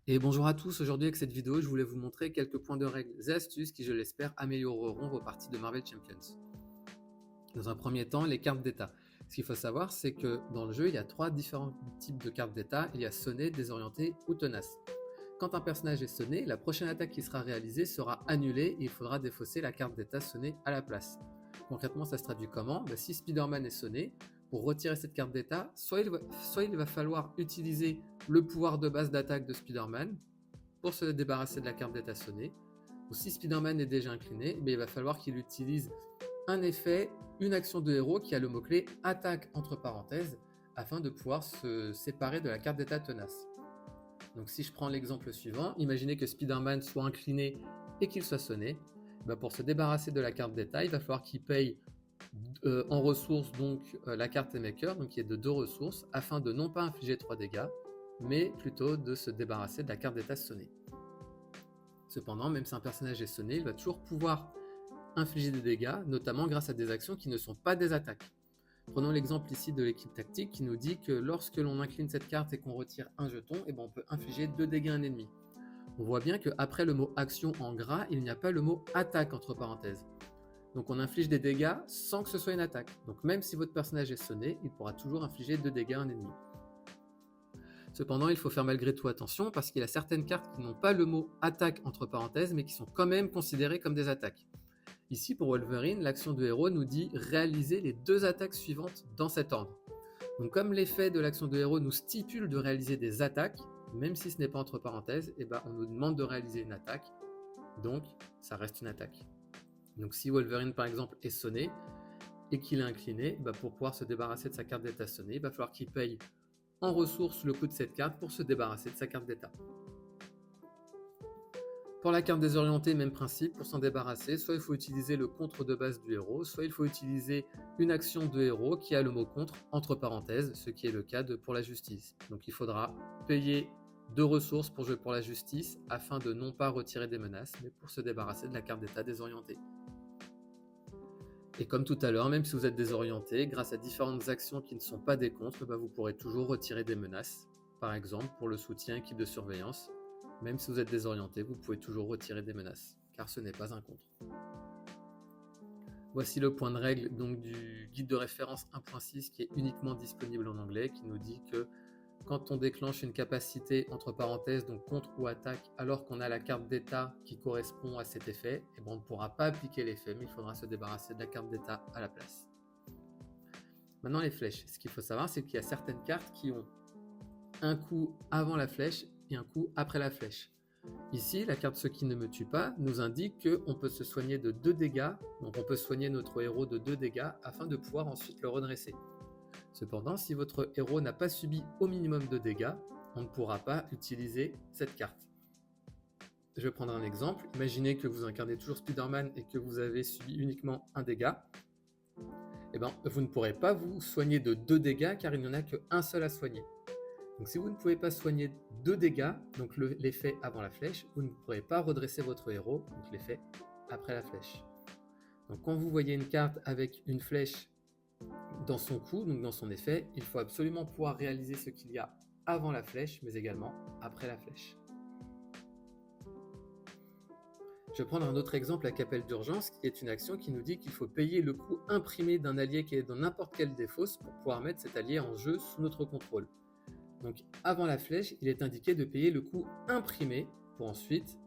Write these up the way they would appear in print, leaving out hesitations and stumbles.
Et bonjour à tous, aujourd'hui avec cette vidéo, je voulais vous montrer quelques points de règles et astuces qui, je l'espère, amélioreront vos parties de Marvel Champions. Dans un premier temps, les cartes d'état. Ce qu'il faut savoir, c'est que dans le jeu, il y a trois différents types de cartes d'état. Il y a sonné, désorienté ou tenace. Quand un personnage est sonné, la prochaine attaque qui sera réalisée sera annulée et il faudra défausser la carte d'état sonnée à la place. Concrètement, ça se traduit comment? Si Spider-Man est sonné, pour retirer cette carte d'état, soit il va falloir utiliser le pouvoir de base d'attaque de Spider-Man pour se débarrasser de la carte d'état sonnée, ou si Spider-Man est déjà incliné, il va falloir qu'il utilise un effet, une action de héros qui a le mot-clé attaque entre parenthèses afin de pouvoir se séparer de la carte d'état tenace. Donc si je prends l'exemple suivant, imaginez que Spider-Man soit incliné et qu'il soit sonné. Pour se débarrasser de la carte d'état, il va falloir qu'il paye en ressources la carte maker, donc qui est de 2 ressources, afin de non pas infliger 3 dégâts, mais plutôt de se débarrasser de la carte d'état sonnée. Cependant, même si un personnage est sonné, il va toujours pouvoir infliger des dégâts, notamment grâce à des actions qui ne sont pas des attaques. Prenons l'exemple ici de l'équipe tactique qui nous dit que lorsque l'on incline cette carte et qu'on retire un jeton, on peut infliger 2 dégâts à un ennemi. On voit bien qu'après le mot action en gras, il n'y a pas le mot attaque entre parenthèses. Donc on inflige des dégâts sans que ce soit une attaque. Donc même si votre personnage est sonné, il pourra toujours infliger 2 dégâts à un ennemi. Cependant, il faut faire malgré tout attention parce qu'il y a certaines cartes qui n'ont pas le mot attaque entre parenthèses mais qui sont quand même considérées comme des attaques. Ici, pour Wolverine, l'action de héros nous dit réaliser les 2 attaques suivantes dans cet ordre. Donc comme l'effet de l'action de héros nous stipule de réaliser des attaques, même si ce n'est pas entre parenthèses, on nous demande de réaliser une attaque, donc ça reste une attaque. Donc si Wolverine par exemple est sonné et qu'il est incliné, pour pouvoir se débarrasser de sa carte d'état sonnée, il va falloir qu'il paye en ressources le coût de cette carte pour se débarrasser de sa carte d'état. Pour la carte désorientée, même principe, pour s'en débarrasser, soit il faut utiliser le contre de base du héros, soit il faut utiliser une action de héros qui a le mot contre entre parenthèses, ce qui est le cas pour la justice. Donc il faudra payer 2 ressources pour jouer pour la justice afin de non pas retirer des menaces, mais pour se débarrasser de la carte d'état désorientée. Et comme tout à l'heure, même si vous êtes désorienté, grâce à différentes actions qui ne sont pas des contres, vous pourrez toujours retirer des menaces. Par exemple, pour le soutien équipe de surveillance, même si vous êtes désorienté, vous pouvez toujours retirer des menaces, car ce n'est pas un contre. Voici le point de règle du guide de référence 1.6 qui est uniquement disponible en anglais, qui nous dit que quand on déclenche une capacité entre parenthèses, donc contre ou attaque, alors qu'on a la carte d'état qui correspond à cet effet, on ne pourra pas appliquer l'effet, mais il faudra se débarrasser de la carte d'état à la place. Maintenant les flèches. Ce qu'il faut savoir, c'est qu'il y a certaines cartes qui ont un coup avant la flèche et un coup après la flèche. Ici, la carte Ce qui ne me tue pas nous indique qu'on peut se soigner de 2 dégâts, donc on peut soigner notre héros de 2 dégâts afin de pouvoir ensuite le redresser. Cependant, si votre héros n'a pas subi au minimum de dégâts, on ne pourra pas utiliser cette carte. Je vais prendre un exemple. Imaginez que vous incarnez toujours Spider-Man et que vous avez subi uniquement un dégât. Vous ne pourrez pas vous soigner de 2 dégâts car il n'y en a qu'un seul à soigner. Donc si vous ne pouvez pas soigner 2 dégâts, donc l'effet avant la flèche, vous ne pourrez pas redresser votre héros, donc l'effet après la flèche. Donc quand vous voyez une carte avec une flèche dans son coup, donc dans son effet, il faut absolument pouvoir réaliser ce qu'il y a avant la flèche, mais également après la flèche. Je vais prendre un autre exemple avec appel d'urgence, qui est une action qui nous dit qu'il faut payer le coût imprimé d'un allié qui est dans n'importe quelle défausse pour pouvoir mettre cet allié en jeu sous notre contrôle. Donc avant la flèche, il est indiqué de payer le coût imprimé pour ensuite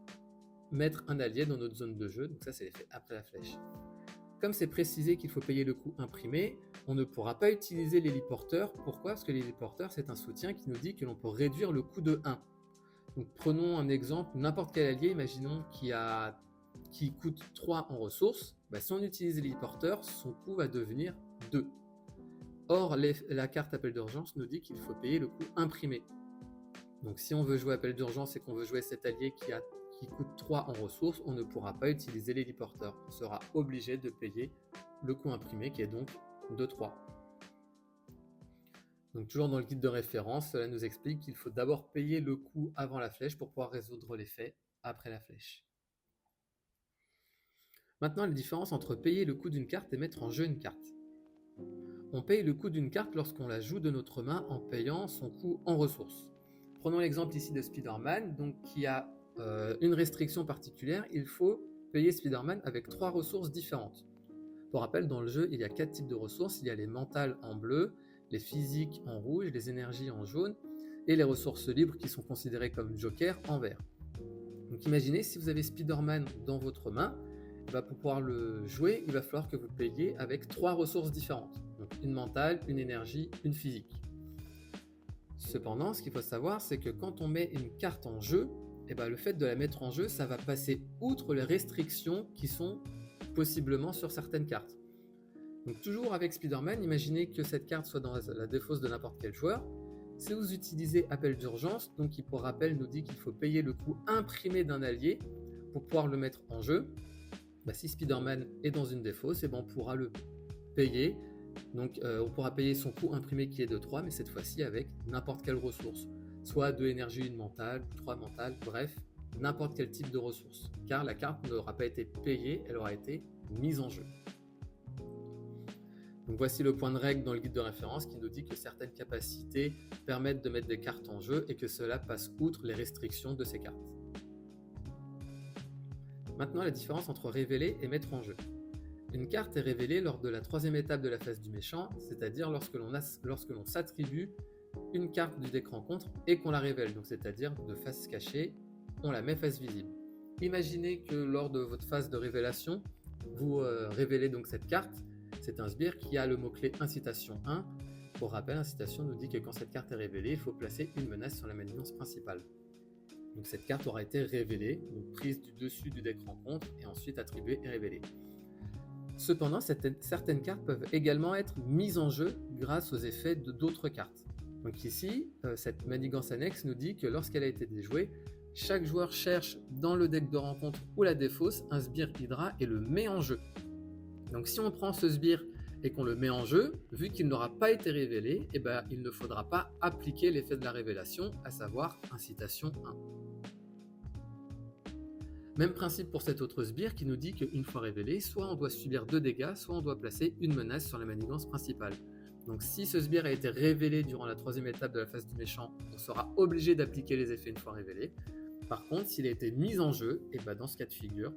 mettre un allié dans notre zone de jeu, donc ça c'est l'effet après la flèche. Comme c'est précisé qu'il faut payer le coût imprimé, on ne pourra pas utiliser l'héliporteur. Pourquoi? Parce que l'héliporteur c'est un soutien qui nous dit que l'on peut réduire le coût de 1. Donc prenons un exemple, n'importe quel allié, imaginons qui coûte 3 en ressources, si on utilise l'héliporteur, son coût va devenir 2. Or, la carte appel d'urgence nous dit qu'il faut payer le coût imprimé. Donc si on veut jouer appel d'urgence et qu'on veut jouer cet allié qui coûte 3 en ressources, on ne pourra pas utiliser l'héliporteur. On sera obligé de payer le coût imprimé qui est donc de 3. Donc toujours dans le guide de référence, cela nous explique qu'il faut d'abord payer le coût avant la flèche pour pouvoir résoudre l'effet après la flèche. Maintenant, la différence entre payer le coût d'une carte et mettre en jeu une carte. On paye le coût d'une carte lorsqu'on la joue de notre main en payant son coût en ressources. prenons l'exemple ici de Spider-Man, donc qui a une restriction particulière, il faut payer Spider-Man avec 3 ressources différentes. Pour rappel, dans le jeu, il y a 4 types de ressources. Il y a les mentales en bleu, les physiques en rouge, les énergies en jaune, et les ressources libres qui sont considérées comme joker en vert. Donc imaginez, si vous avez Spider-Man dans votre main, pour pouvoir le jouer, il va falloir que vous payiez avec 3 ressources différentes. Donc une mentale, une énergie, une physique. Cependant, ce qu'il faut savoir, c'est que quand on met une carte en jeu, le fait de la mettre en jeu, ça va passer outre les restrictions qui sont possiblement sur certaines cartes. Donc toujours avec Spider-Man, imaginez que cette carte soit dans la défausse de n'importe quel joueur. Si vous utilisez appel d'urgence, donc qui pour rappel nous dit qu'il faut payer le coût imprimé d'un allié pour pouvoir le mettre en jeu, si Spider-Man est dans une défausse, on pourra le payer. Donc on pourra payer son coût imprimé qui est de 3, mais cette fois-ci avec n'importe quelle ressource. Soit 2 énergies, une mentale, 3 mentales, bref, n'importe quel type de ressource. Car la carte n'aura pas été payée, elle aura été mise en jeu. Donc voici le point de règle dans le guide de référence qui nous dit que certaines capacités permettent de mettre des cartes en jeu et que cela passe outre les restrictions de ces cartes. Maintenant, la différence entre révéler et mettre en jeu. Une carte est révélée lors de la 3e étape de la phase du méchant, c'est-à-dire lorsque l'on s'attribue une carte du deck rencontre et qu'on la révèle, donc c'est-à-dire de face cachée, on la met face visible. Imaginez que lors de votre phase de révélation, vous révélez donc cette carte. C'est un sbire qui a le mot-clé Incitation 1. Pour rappel, Incitation nous dit que quand cette carte est révélée, il faut placer une menace sur la manigance principale. Donc cette carte aura été révélée, donc prise du dessus du deck rencontre et ensuite attribuée et révélée. Cependant, certaines cartes peuvent également être mises en jeu grâce aux effets d'autres cartes. Donc ici, cette manigance annexe nous dit que lorsqu'elle a été déjouée, chaque joueur cherche dans le deck de rencontre ou la défausse un sbire Hydra et le met en jeu. Donc si on prend ce sbire et qu'on le met en jeu, vu qu'il n'aura pas été révélé, il ne faudra pas appliquer l'effet de la révélation, à savoir Incitation 1. Même principe pour cet autre sbire qui nous dit qu'une fois révélé, soit on doit subir 2 dégâts, soit on doit placer une menace sur la manigance principale. Donc si ce sbire a été révélé durant la 3e étape de la phase du méchant, on sera obligé d'appliquer les effets une fois révélé. Par contre, s'il a été mis en jeu, dans ce cas de figure,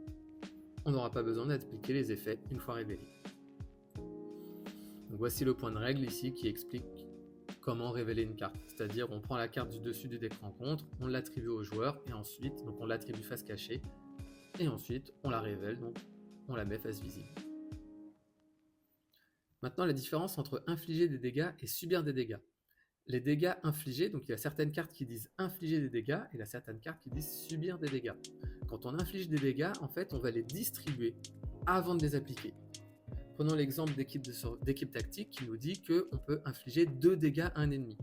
on n'aura pas besoin d'appliquer les effets une fois révélés. Donc voici le point de règle ici qui explique comment révéler une carte. C'est-à-dire on prend la carte du dessus du deck rencontre, on l'attribue au joueur et ensuite on l'attribue face cachée et ensuite on la révèle, donc on la met face visible. Maintenant la différence entre infliger des dégâts et subir des dégâts. Les dégâts infligés, donc il y a certaines cartes qui disent infliger des dégâts et il y a certaines cartes qui disent subir des dégâts. Quand on inflige des dégâts, en fait, on va les distribuer avant de les appliquer. Prenons l'exemple d'équipe tactique qui nous dit qu'on peut infliger 2 dégâts à un ennemi.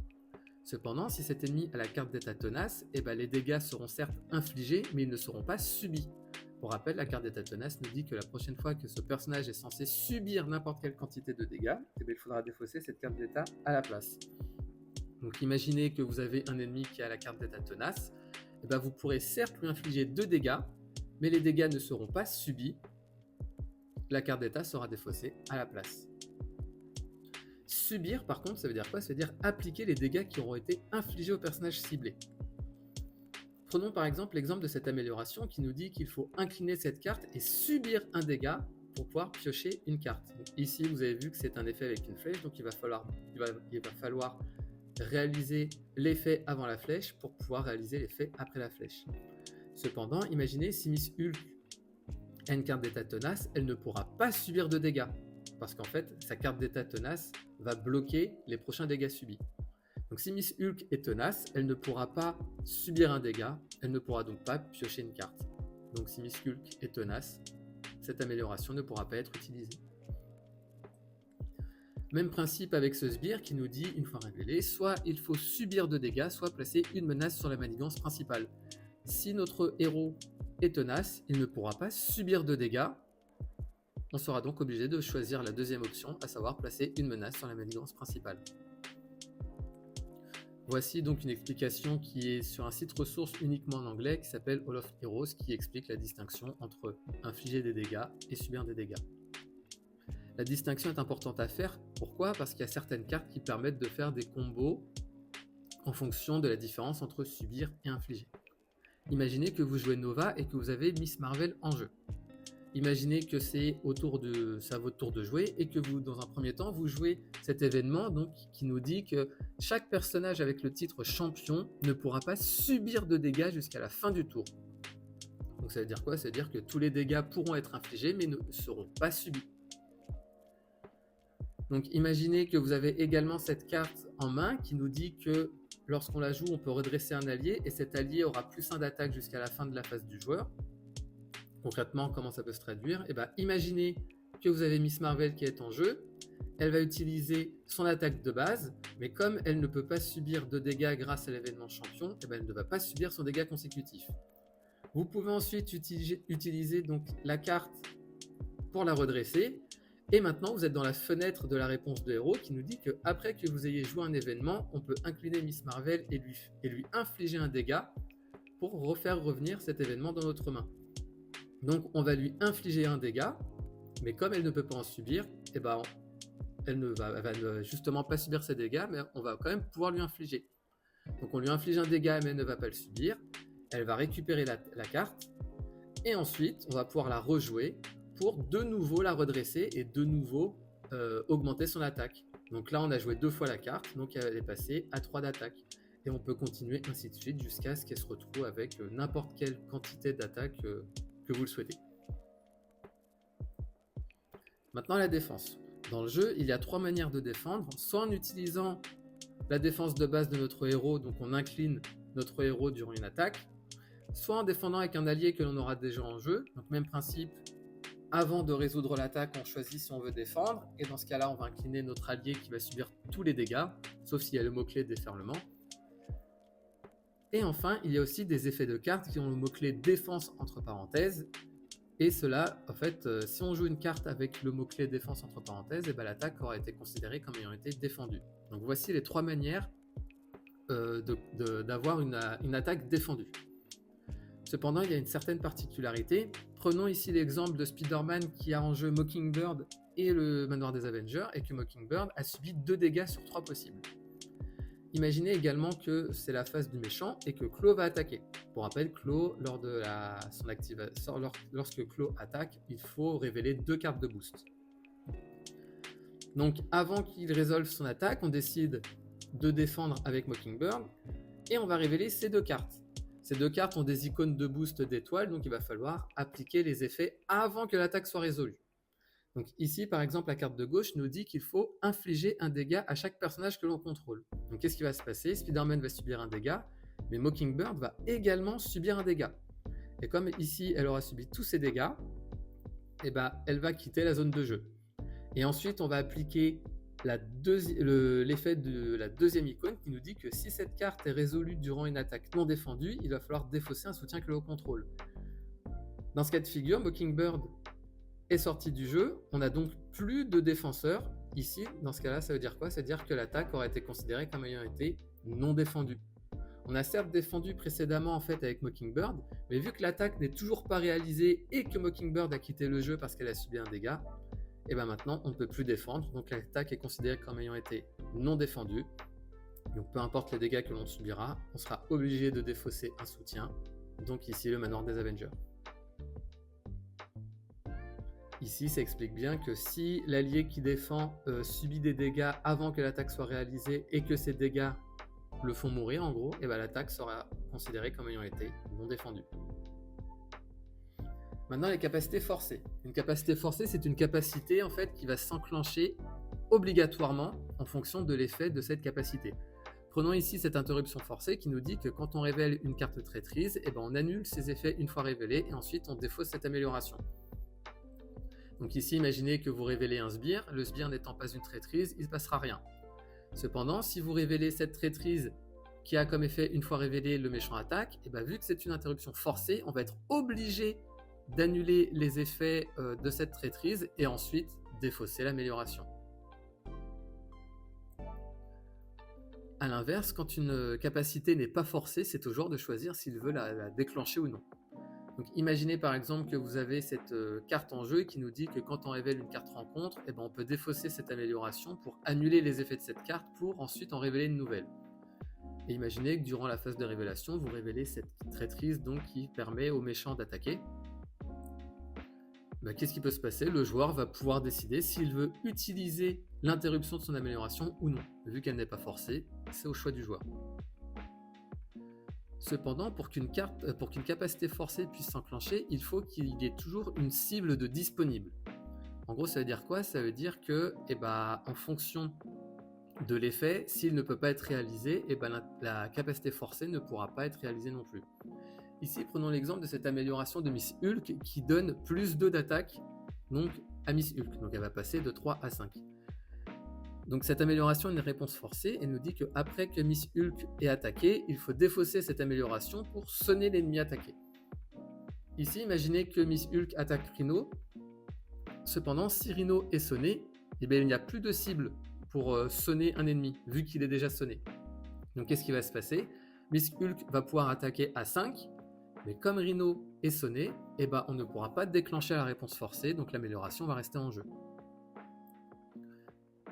Cependant, si cet ennemi a la carte d'état tenace, les dégâts seront certes infligés, mais ils ne seront pas subis. Pour rappel, la carte d'état tenace nous dit que la prochaine fois que ce personnage est censé subir n'importe quelle quantité de dégâts, il faudra défausser cette carte d'état à la place. Donc imaginez que vous avez un ennemi qui a la carte d'état tenace, vous pourrez certes lui infliger 2 dégâts, mais les dégâts ne seront pas subis, la carte d'état sera défaussée à la place. Subir par contre, ça veut dire quoi? Ça veut dire appliquer les dégâts qui auront été infligés au personnage ciblé. Prenons par exemple l'exemple de cette amélioration qui nous dit qu'il faut incliner cette carte et subir un dégât pour pouvoir piocher une carte. Donc ici vous avez vu que c'est un effet avec une flèche, donc il va falloir réaliser l'effet avant la flèche pour pouvoir réaliser l'effet après la flèche. Cependant, imaginez si Miss Hulk a une carte d'état tenace, elle ne pourra pas subir de dégâts parce qu'en fait, sa carte d'état tenace va bloquer les prochains dégâts subis. Donc si Miss Hulk est tenace, elle ne pourra pas subir un dégât, elle ne pourra donc pas piocher une carte. Donc si Miss Hulk est tenace, cette amélioration ne pourra pas être utilisée. Même principe avec ce sbire qui nous dit, une fois révélé, soit il faut subir de dégâts, soit placer une menace sur la manigance principale. Si notre héros est tenace, il ne pourra pas subir de dégâts. On sera donc obligé de choisir la deuxième option, à savoir placer une menace sur la manigance principale. Voici donc une explication qui est sur un site ressource uniquement en anglais qui s'appelle Hall of Heroes, qui explique la distinction entre infliger des dégâts et subir des dégâts. La distinction est importante à faire. Pourquoi? Parce qu'il y a certaines cartes qui permettent de faire des combos en fonction de la différence entre subir et infliger. Imaginez que vous jouez Nova et que vous avez Miss Marvel en jeu. Imaginez que c'est à votre tour de jouer et que vous, dans un premier temps, vous jouez cet événement donc, qui nous dit que chaque personnage avec le titre champion ne pourra pas subir de dégâts jusqu'à la fin du tour. Donc ça veut dire quoi? Ça veut dire que tous les dégâts pourront être infligés mais ne seront pas subis. Donc imaginez que vous avez également cette carte en main qui nous dit que lorsqu'on la joue, on peut redresser un allié et cet allié aura +1 d'attaque jusqu'à la fin de la phase du joueur. Concrètement, comment ça peut se traduire? Imaginez que vous avez Miss Marvel qui est en jeu, elle va utiliser son attaque de base, mais comme elle ne peut pas subir de dégâts grâce à l'événement champion, elle ne va pas subir son dégât consécutif. Vous pouvez ensuite utiliser donc la carte pour la redresser, et maintenant vous êtes dans la fenêtre de la réponse de héros qui nous dit qu'après que vous ayez joué un événement, on peut incliner Miss Marvel et lui infliger un dégât pour refaire revenir cet événement dans notre main. Donc on va lui infliger un dégât, mais comme elle ne peut pas en subir, elle ne va justement pas subir ces dégâts, mais on va quand même pouvoir lui infliger. Donc on lui inflige un dégât, mais elle ne va pas le subir. Elle va récupérer la carte, et ensuite on va pouvoir la rejouer pour de nouveau la redresser et de nouveau augmenter son attaque. Donc là on a joué 2 fois la carte, donc elle est passée à 3 d'attaque. Et on peut continuer ainsi de suite jusqu'à ce qu'elle se retrouve avec n'importe quelle quantité d'attaque que vous le souhaitez. Maintenant la défense. Dans le jeu, il y a 3 manières de défendre, soit en utilisant la défense de base de notre héros, donc on incline notre héros durant une attaque, soit en défendant avec un allié que l'on aura déjà en jeu, donc même principe, avant de résoudre l'attaque, on choisit si on veut défendre, et dans ce cas-là, on va incliner notre allié qui va subir tous les dégâts, sauf s'il y a le mot-clé déferlement. Et enfin, il y a aussi des effets de cartes qui ont le mot-clé défense entre parenthèses. Et cela, en fait, si on joue une carte avec le mot-clé défense entre parenthèses, l'attaque aura été considérée comme ayant été défendue. Donc voici les 3 manières d'avoir une attaque défendue. Cependant, il y a une certaine particularité. Prenons ici l'exemple de Spider-Man qui a en jeu Mockingbird et le Manoir des Avengers, et que Mockingbird a subi 2 dégâts sur 3 possibles. Imaginez également que c'est la phase du méchant et que Klaw va attaquer. Pour rappel, Klaw, lorsque Klaw attaque, il faut révéler 2 cartes de boost. Donc avant qu'il résolve son attaque, on décide de défendre avec Mockingbird et on va révéler ces 2 cartes. Ces 2 cartes ont des icônes de boost d'étoiles, donc il va falloir appliquer les effets avant que l'attaque soit résolue. Donc ici, par exemple, la carte de gauche nous dit qu'il faut infliger un dégât à chaque personnage que l'on contrôle. Donc qu'est-ce qui va se passer? Spider-Man va subir un dégât, mais Mockingbird va également subir un dégât. Et comme ici, elle aura subi tous ces dégâts, elle va quitter la zone de jeu. Et ensuite, on va appliquer l'effet de la deuxième icône qui nous dit que si cette carte est résolue durant une attaque non défendue, il va falloir défausser un soutien que l'on contrôle. Dans ce cas de figure, Mockingbird est sorti du jeu, on n'a donc plus de défenseur. Ici, dans ce cas-là, ça veut dire quoi? Ça veut dire que l'attaque aurait été considérée comme ayant été non défendue. On a certes défendu précédemment en fait avec Mockingbird, mais vu que l'attaque n'est toujours pas réalisée et que Mockingbird a quitté le jeu parce qu'elle a subi un dégât, maintenant on ne peut plus défendre, donc l'attaque est considérée comme ayant été non défendue. Donc peu importe les dégâts que l'on subira, on sera obligé de défausser un soutien, donc ici le Manoir des Avengers. Ici, ça explique bien que si l'allié qui défend subit des dégâts avant que l'attaque soit réalisée et que ces dégâts le font mourir, en gros, l'attaque sera considérée comme ayant été non défendue. Maintenant, les capacités forcées. Une capacité forcée, c'est une capacité en fait qui va s'enclencher obligatoirement en fonction de l'effet de cette capacité. Prenons ici cette interruption forcée qui nous dit que quand on révèle une carte traîtrise, on annule ses effets une fois révélés et ensuite on défausse cette amélioration. Donc ici, imaginez que vous révélez un sbire, le sbire n'étant pas une traîtrise, il ne se passera rien. Cependant, si vous révélez cette traîtrise qui a comme effet, une fois révélé, le méchant attaque, vu que c'est une interruption forcée, on va être obligé d'annuler les effets de cette traîtrise et ensuite défausser l'amélioration. A l'inverse, quand une capacité n'est pas forcée, c'est au joueur de choisir s'il veut la déclencher ou non. Donc imaginez par exemple que vous avez cette carte en jeu qui nous dit que quand on révèle une carte rencontre, on peut défausser cette amélioration pour annuler les effets de cette carte pour ensuite en révéler une nouvelle. Et imaginez que durant la phase de révélation, vous révélez cette traîtrise donc qui permet aux méchants d'attaquer. Qu'est-ce qui peut se passer? Le joueur va pouvoir décider s'il veut utiliser l'interruption de son amélioration ou non. Vu qu'elle n'est pas forcée, c'est au choix du joueur. Cependant, pour qu'une capacité forcée puisse s'enclencher, il faut qu'il y ait toujours une cible de disponible. En gros, ça veut dire quoi? Ça veut dire que, en fonction de l'effet, s'il ne peut pas être réalisé, la capacité forcée ne pourra pas être réalisée non plus. Ici, prenons l'exemple de cette amélioration de Miss Hulk qui donne plus 2 d'attaque donc, à Miss Hulk. Donc elle va passer de 3 à 5. Donc cette amélioration est une réponse forcée et nous dit qu'après que Miss Hulk est attaquée, il faut défausser cette amélioration pour sonner l'ennemi attaqué. Ici, imaginez que Miss Hulk attaque Rhino. Cependant, si Rhino est sonné, il n'y a plus de cible pour sonner un ennemi, vu qu'il est déjà sonné. Donc qu'est-ce qui va se passer? Miss Hulk va pouvoir attaquer à 5, mais comme Rhino est sonné, on ne pourra pas déclencher la réponse forcée, donc l'amélioration va rester en jeu.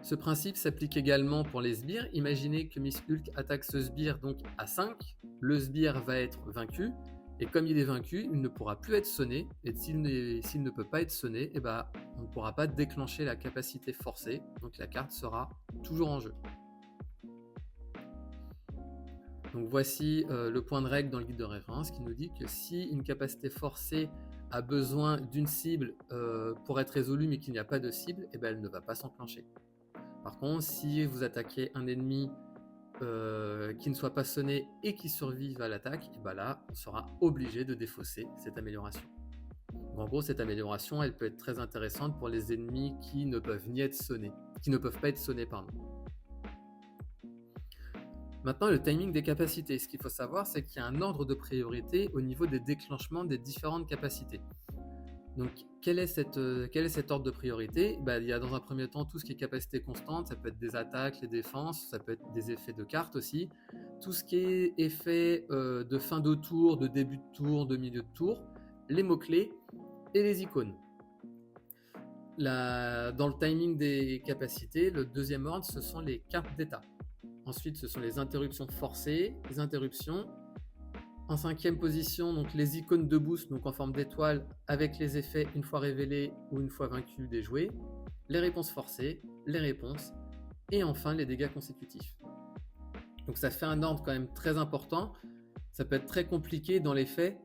Ce principe s'applique également pour les sbires. Imaginez que Miss Hulk attaque ce sbire donc à 5, le sbire va être vaincu, et comme il est vaincu, il ne pourra plus être sonné, et s'il ne peut pas être sonné, on ne pourra pas déclencher la capacité forcée, donc la carte sera toujours en jeu. Donc voici le point de règle dans le guide de référence qui nous dit que si une capacité forcée a besoin d'une cible pour être résolue mais qu'il n'y a pas de cible, elle ne va pas s'enclencher. Par contre, si vous attaquez un ennemi qui ne soit pas sonné et qui survive à l'attaque, là, on sera obligé de défausser cette amélioration. Donc, en gros, cette amélioration, elle peut être très intéressante pour les ennemis qui ne peuvent pas être sonnés. Maintenant, le timing des capacités. Ce qu'il faut savoir, c'est qu'il y a un ordre de priorité au niveau des déclenchements des différentes capacités. Donc, quel est cet ordre de priorité? Il y a dans un premier temps tout ce qui est capacité constante, ça peut être des attaques, les défenses, ça peut être des effets de cartes aussi. Tout ce qui est effet de fin de tour, de début de tour, de milieu de tour, les mots-clés et les icônes. Dans le timing des capacités, le deuxième ordre, ce sont les cartes d'état. Ensuite, ce sont les interruptions forcées, les interruptions. En cinquième position, donc les icônes de boost, donc en forme d'étoile, avec les effets une fois révélés ou une fois vaincus des jouets, les réponses forcées, les réponses, et enfin les dégâts consécutifs. Donc ça fait un ordre quand même très important. Ça peut être très compliqué dans les faits,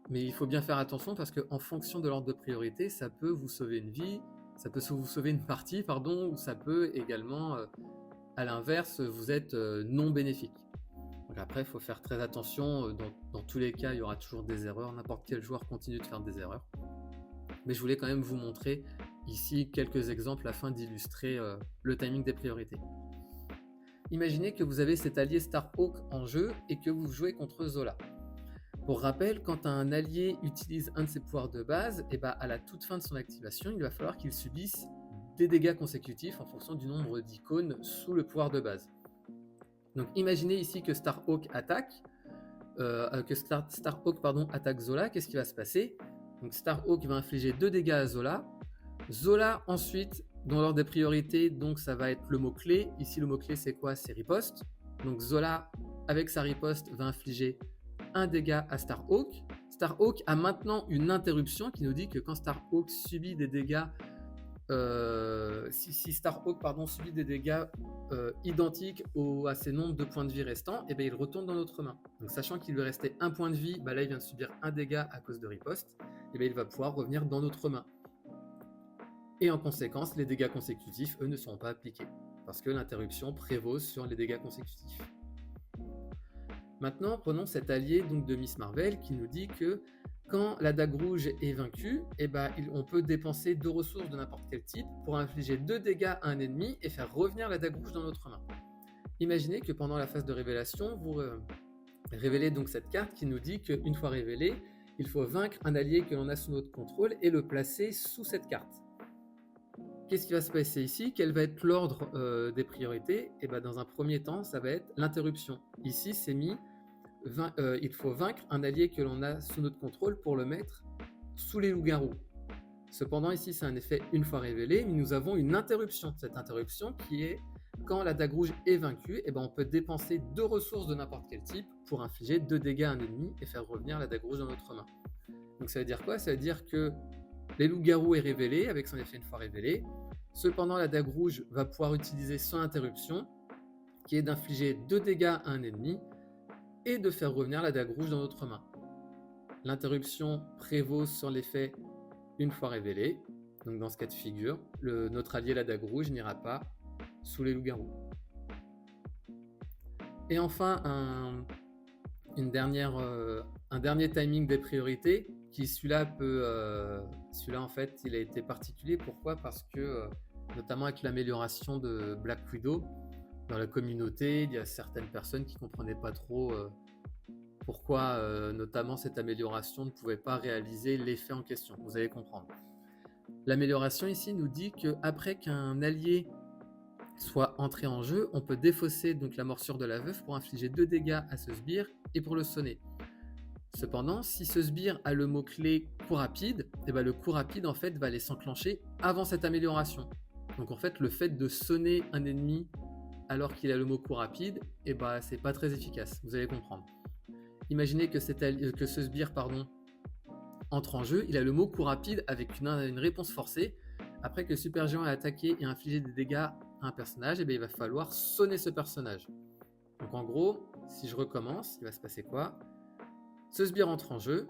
mais il faut bien faire attention parce qu'en fonction de l'ordre de priorité, ça peut vous sauver une vie, ça peut vous sauver une partie, ou ça peut également, à l'inverse, vous être non bénéfique. Donc après, il faut faire très attention. Dans tous les cas, il y aura toujours des erreurs. N'importe quel joueur continue de faire des erreurs. Mais je voulais quand même vous montrer ici quelques exemples afin d'illustrer le timing des priorités. Imaginez que vous avez cet allié Starhawk en jeu et que vous jouez contre Zola. Pour rappel, quand un allié utilise un de ses pouvoirs de base, à la toute fin de son activation, il va falloir qu'il subisse des dégâts consécutifs en fonction du nombre d'icônes sous le pouvoir de base. Donc imaginez ici que Starhawk attaque, attaque Zola. Qu'est-ce qui va se passer? Donc Starhawk va infliger 2 dégâts à Zola. Zola ensuite, dans l'ordre des priorités, donc ça va être le mot-clé. Ici le mot-clé c'est quoi? C'est riposte. Donc Zola, avec sa riposte, va infliger 1 dégât à Starhawk. Starhawk a maintenant une interruption qui nous dit que quand Starhawk subit des dégâts si Starhawk subit des dégâts identiques à ses nombres de points de vie restants, il retourne dans notre main. Donc sachant qu'il lui restait 1 point de vie, là il vient de subir 1 dégât à cause de riposte, il va pouvoir revenir dans notre main. Et en conséquence, les dégâts consécutifs, eux, ne seront pas appliqués, parce que l'interruption prévaut sur les dégâts consécutifs. Maintenant, prenons cet allié donc, de Miss Marvel qui nous dit que quand la dague rouge est vaincue, on peut dépenser 2 ressources de n'importe quel type pour infliger 2 dégâts à un ennemi et faire revenir la dague rouge dans notre main. Imaginez que pendant la phase de révélation, vous révélez donc cette carte qui nous dit qu'une fois révélée, il faut vaincre un allié que l'on a sous notre contrôle et le placer sous cette carte. Qu'est-ce qui va se passer ici? Quel va être l'ordre des priorités? Dans un premier temps, ça va être l'interruption. Ici, c'est mis il faut vaincre un allié que l'on a sous notre contrôle pour le mettre sous les loups-garous. Cependant, ici, c'est un effet une fois révélé, mais nous avons une interruption. Cette interruption qui est quand la dague rouge est vaincue, eh ben, on peut dépenser 2 ressources de n'importe quel type pour infliger 2 dégâts à un ennemi et faire revenir la dague rouge dans notre main. Donc ça veut dire quoi? Ça veut dire que les loups-garous est révélé avec son effet une fois révélé. Cependant, la dague rouge va pouvoir utiliser son interruption, qui est d'infliger 2 dégâts à un ennemi et de faire revenir la dague rouge dans notre main. L'interruption prévaut sur l'effet une fois révélé. Donc dans ce cas de figure, notre allié la dague rouge n'ira pas sous les loups-garous. Et enfin, un dernier timing des priorités, qui celui-là en fait, il a été particulier. Pourquoi? Parce que notamment avec l'amélioration de Black Widow, dans la communauté, il y a certaines personnes qui ne comprenaient pas trop pourquoi notamment cette amélioration ne pouvait pas réaliser l'effet en question. Vous allez comprendre. L'amélioration ici nous dit qu'après qu'un allié soit entré en jeu, on peut défausser donc la morsure de la veuve pour infliger 2 dégâts à ce sbire et pour le sonner. Cependant, si ce sbire a le mot-clé coup rapide, et ben le coup rapide en fait va aller s'enclencher avant cette amélioration. Donc en fait, le fait de sonner un ennemi alors qu'il a le mot coup rapide, et ben c'est pas très efficace, vous allez comprendre. Imaginez que ce sbire entre en jeu, il a le mot coup rapide avec une réponse forcée. Après que le super géant ait attaqué et infligé des dégâts à un personnage, et bien il va falloir sonner ce personnage. Donc en gros, si je recommence, il va se passer quoi? Ce sbire entre en jeu,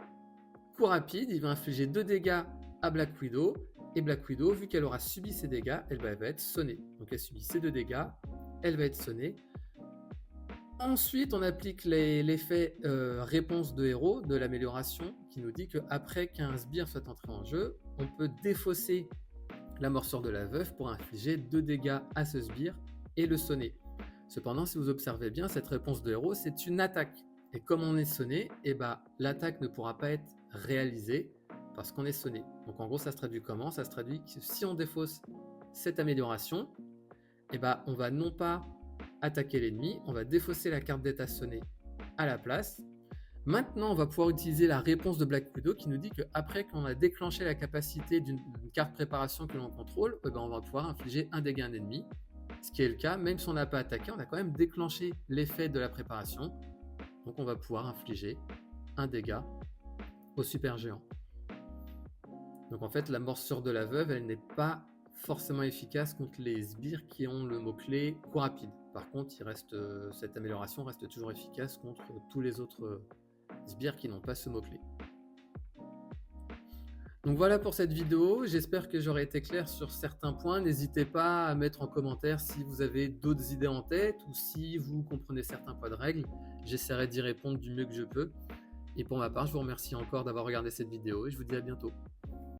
coup rapide, il va infliger 2 dégâts à Black Widow, et Black Widow, vu qu'elle aura subi ces dégâts, elle va être sonnée. Donc elle subit ces 2 dégâts, elle va être sonnée. Ensuite, on applique l'effet réponse de héros de l'amélioration qui nous dit qu'après qu'un sbire soit entré en jeu, on peut défausser la morsure de la veuve pour infliger 2 dégâts à ce sbire et le sonner. Cependant, si vous observez bien, cette réponse de héros, c'est une attaque. Et comme on est sonné, l'attaque ne pourra pas être réalisée parce qu'on est sonné. Donc en gros, ça se traduit comment? Ça se traduit que si on défausse cette amélioration, on va non pas attaquer l'ennemi, on va défausser la carte d'état sonnée à la place. Maintenant, on va pouvoir utiliser la réponse de Black Widow qui nous dit qu'après qu'on a déclenché la capacité d'une carte préparation que l'on contrôle, on va pouvoir infliger un dégât à un ennemi. Ce qui est le cas, même si on n'a pas attaqué, on a quand même déclenché l'effet de la préparation. Donc on va pouvoir infliger un dégât au super géant. Donc en fait, la morsure de la veuve, elle n'est pas forcément efficace contre les sbires qui ont le mot-clé coup rapide. Par contre, cette amélioration reste toujours efficace contre tous les autres sbires qui n'ont pas ce mot-clé. Donc voilà pour cette vidéo, j'espère que j'aurai été clair sur certains points. N'hésitez pas à mettre en commentaire si vous avez d'autres idées en tête ou si vous comprenez certains points de règles. J'essaierai d'y répondre du mieux que je peux. Et pour ma part, je vous remercie encore d'avoir regardé cette vidéo et je vous dis à bientôt.